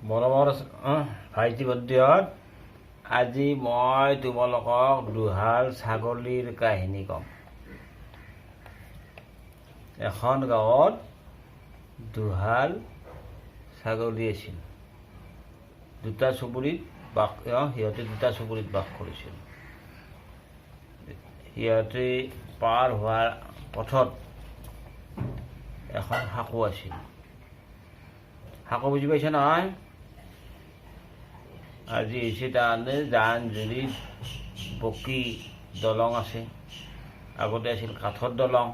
মৰমৰ ভাইটি ভণ্টিহঁত, আজি মই তোমালোকক দুহাল ছাগলীৰ কাহিনী ক'ম। এখন গাঁৱত দুহাল ছাগলী আছিল। দুটা চুবুৰীত সিহঁতে দুটা চুবুৰীত বাস কৰিছিল। সিহঁতে পাৰ হোৱাৰ পথত এখন সাঁকো আছিল। সাঁকো বুজি পাইছে নহয়? আজি হৈছে তাৰমানে জান জুৰি পকী দলং আছে। আগতে আছিল কাঠৰ দলং।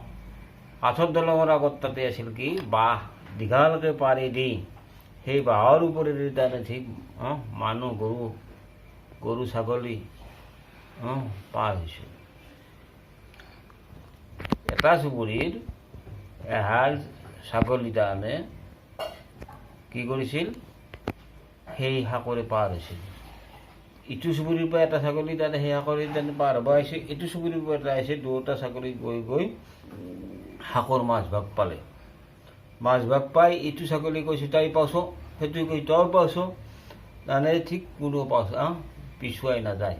কাঠৰ দলঙৰ আগত তাতে আছিল কি বাঁহ দীঘলকৈ পাৰি দি সেই বাঁহৰ ওপৰেদি তাৰমানে ঠিক মানুহ গৰু ছাগলী পাৰ হৈছিল। এটা চুবুৰীৰ এহাল ছাগলী তাৰমানে কি কৰিছিল, সেই সাঁকোৰে পাৰ হৈছিল। ইটো চুবুৰীৰ পৰা এটা ছাগলী তাৰমানে সেই সাঁকোৰে তাৰমানে পাৰ হ'ব আহিছে, ইটো চুবুৰীৰ পৰা এটা আহিছে। দুয়োটা ছাগলী গৈ গৈ সাঁকোৰ মাজভাগ পালে। মাজভাগ পাই ইটো ছাগলী কৈছে তাই পাওছ, সেইটো কৈ তই পাওছ, তাৰমানে ঠিক কোনো পিছুৱাই নাযায়।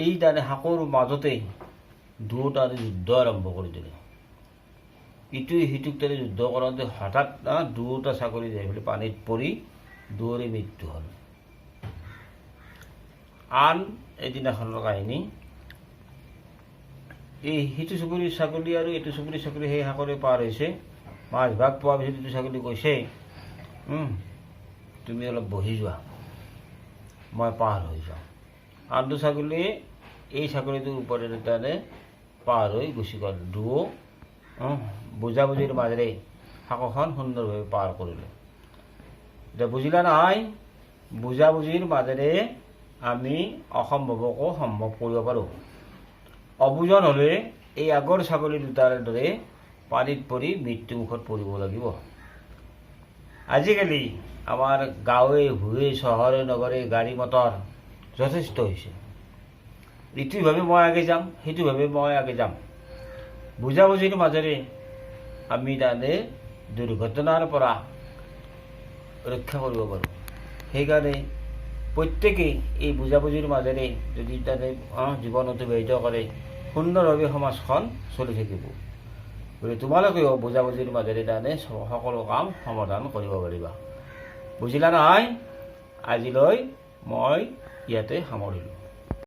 এই তাৰমানে সাঁকোৰ মাজতেই দুয়োটাৰে যুদ্ধ আৰম্ভ কৰি দিলে। ইটোৱে সিটোক তাৰে যুদ্ধ কৰোঁতে হঠাৎ দুয়োটা ছাগলী যাই পেলাই পানীত পৰি দুয়োৰে মৃত্যু হ'ল। আন এদিনাখনৰ কাহিনী, এই সিটো চুবুৰীৰ ছাগলী আৰু এইটো চুবুৰীৰ ছাগলী সেই সাঁকোৰে পাৰ হৈছে। মাজভাগ পোৱাৰ পিছত ইটো ছাগলী কৈছে তুমি অলপ বহি যোৱা, মই পাৰ হৈ যাওঁ। আনটো ছাগলীয়ে এই ছাগলীটোৰ ওপৰেৰে তাৰমানে পাৰ হৈ গুচি গ'ল। দুয়ো বুজাবুজিৰ মাজেৰে সাঁকোখন সুন্দৰভাৱে পাৰ কৰিলে। এতিয়া বুজিলা নহয়? বুজাবুজিৰ মাজেৰে আমি অসম্ভৱকো সম্ভৱ কৰিব পাৰোঁ। অবুজন হ'লে এই আগৰ ছাগলী দুটাৰ দৰে পানীত পৰি মৃত্যুমুখত পৰিব লাগিব। আজিকালি আমাৰ গাঁৱে ভূঞে চহৰে নগৰে গাড়ী মটৰ যথেষ্ট হৈছে। ইটোভাৱে মই আগে যাম, সেইটোভাৱে মই আগে যাম। বুজাবুজিৰ মাজেৰে আমি তাৰমানে দুৰ্ঘটনাৰ পৰা ৰক্ষা কৰিব পাৰোঁ। সেইকাৰণে প্ৰত্যেকেই এই বুজাবুজিৰ মাজেৰে যদি তাতে জীৱন অতিবাহিত কৰে, সুন্দৰভাৱে সমাজখন চলি থাকিব। গতিকে তোমালোকেও বুজাবুজিৰ মাজেৰে তাৰমানে সকলো কাম সমাধান কৰিব পাৰিবা। বুজিলা নহয়? আজিলৈ মই ইয়াতে সামৰিলোঁ।